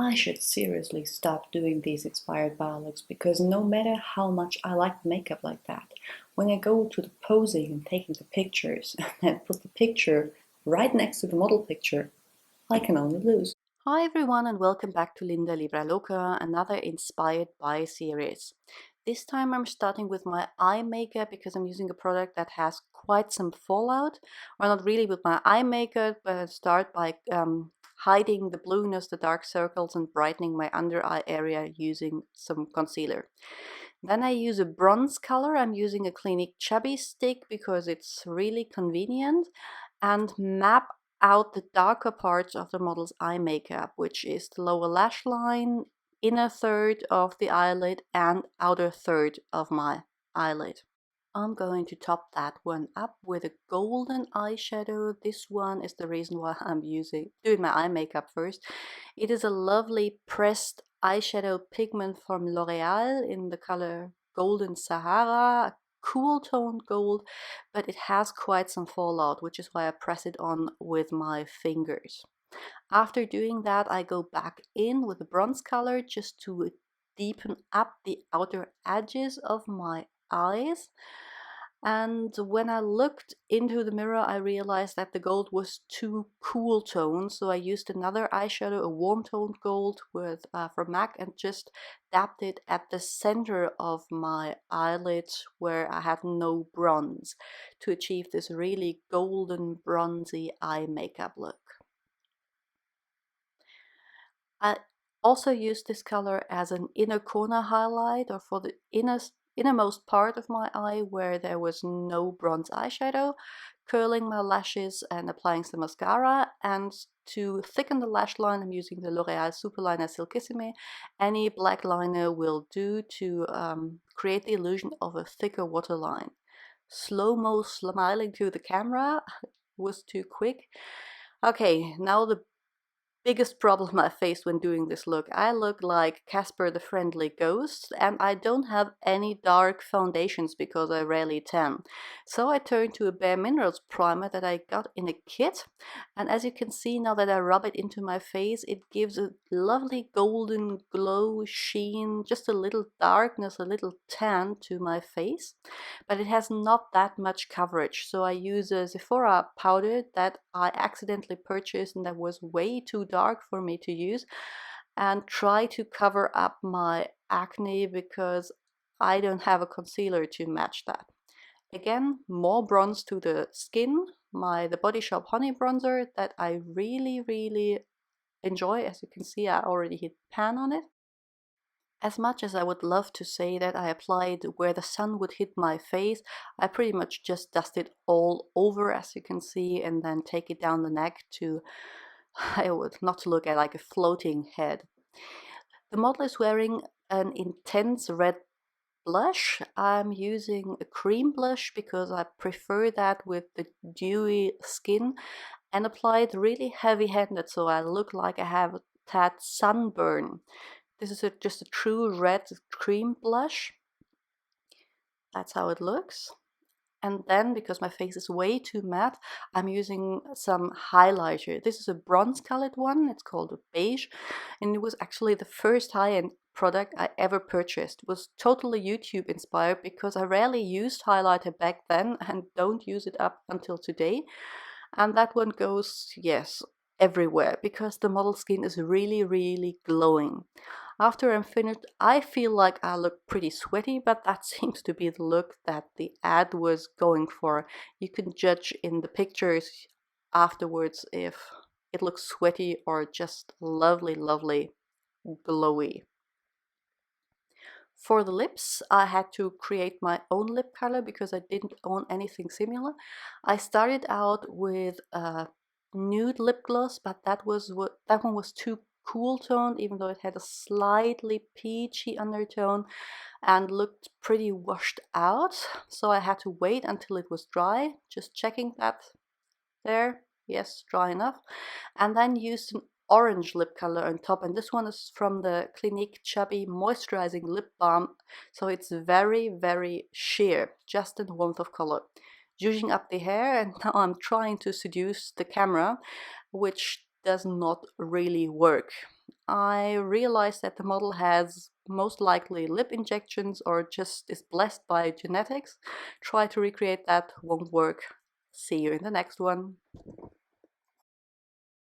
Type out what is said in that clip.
I should seriously stop doing these inspired bio looks because no matter how much I like makeup like that, when I go to the posing and taking the pictures and put the picture right next to the model picture, I can only lose. Hi everyone and welcome back to Linda Libra Loca, another inspired by series. This time I'm starting with my eye makeup because I'm using a product that has quite some fallout. Or not really with my eye makeup, but I start by hiding the blueness, the dark circles, and brightening my under eye area using some concealer. Then I use a bronze color. I'm using a Clinique Chubby Stick because it's really convenient, and map out the darker parts of the model's eye makeup, which is the lower lash line, inner third of the eyelid, and outer third of my eyelid. I'm going to top that one up with a golden eyeshadow. This one is the reason why I'm doing my eye makeup first. It is a lovely pressed eyeshadow pigment from L'Oreal in the color Golden Sahara, cool toned gold, but it has quite some fallout, which is why I press it on with my fingers. After doing that, I go back in with a bronze color just to deepen up the outer edges of my eyes. And when I looked into the mirror, I realized that the gold was too cool toned, so I used another eyeshadow, a warm toned gold from MAC, and just dabbed it at the center of my eyelid where I had no bronze to achieve this really golden bronzy eye makeup look. I also used this color as an inner corner highlight, or for the innermost part of my eye where there was no bronze eyeshadow, curling my lashes and applying some mascara. And to thicken the lash line, I'm using the L'Oreal Superliner Silkissime. Any black liner will do to create the illusion of a thicker waterline. Slow-mo smiling to the camera was too quick. Okay, now the biggest problem I faced when doing this look. I look like Casper the Friendly Ghost, and I don't have any dark foundations because I rarely tan. So I turned to a Bare Minerals primer that I got in a kit, and as you can see now that I rub it into my face, it gives a lovely golden glow sheen, just a little darkness, a little tan to my face, but it has not that much coverage. So I use a Sephora powder that I accidentally purchased and that was way too dark for me to use, and try to cover up my acne because I don't have a concealer to match that. Again, more bronze to the skin, the Body Shop Honey Bronzer that I really enjoy. As you can see, I already hit pan on it. As much as I would love to say that I applied where the sun would hit my face, I pretty much just dust it all over, as you can see, and then take it down the neck to, not to look at like a floating head. The model is wearing an intense red blush. I'm using a cream blush because I prefer that with the dewy skin, and applied really heavy-handed so I look like I have a tad sunburn. This is just a true red cream blush. That's how it looks. And then, because my face is way too matte, I'm using some highlighter. This is a bronze colored one. It's called a beige. And it was actually the first high-end product I ever purchased. It was totally YouTube inspired because I rarely used highlighter back then and don't use it up until today. And that one goes, yes, everywhere because the model skin is really glowing. After I'm finished, I feel like I look pretty sweaty, but that seems to be the look that the ad was going for. You can judge in the pictures afterwards if it looks sweaty or just lovely glowy. For the lips, I had to create my own lip color because I didn't own anything similar. I started out with a nude lip gloss, but that one was too cool toned, even though it had a slightly peachy undertone and looked pretty washed out. So I had to wait until it was dry, just checking that there. Yes, dry enough. And then used an orange lip color on top, and this one is from the Clinique Chubby Moisturizing Lip Balm, so it's very sheer, just in warmth of color. Zhuzhing up the hair, and now I'm trying to seduce the camera, which does not really work. I realized that the model has most likely lip injections or just is blessed by genetics. Try to recreate that, won't work. See you in the next one.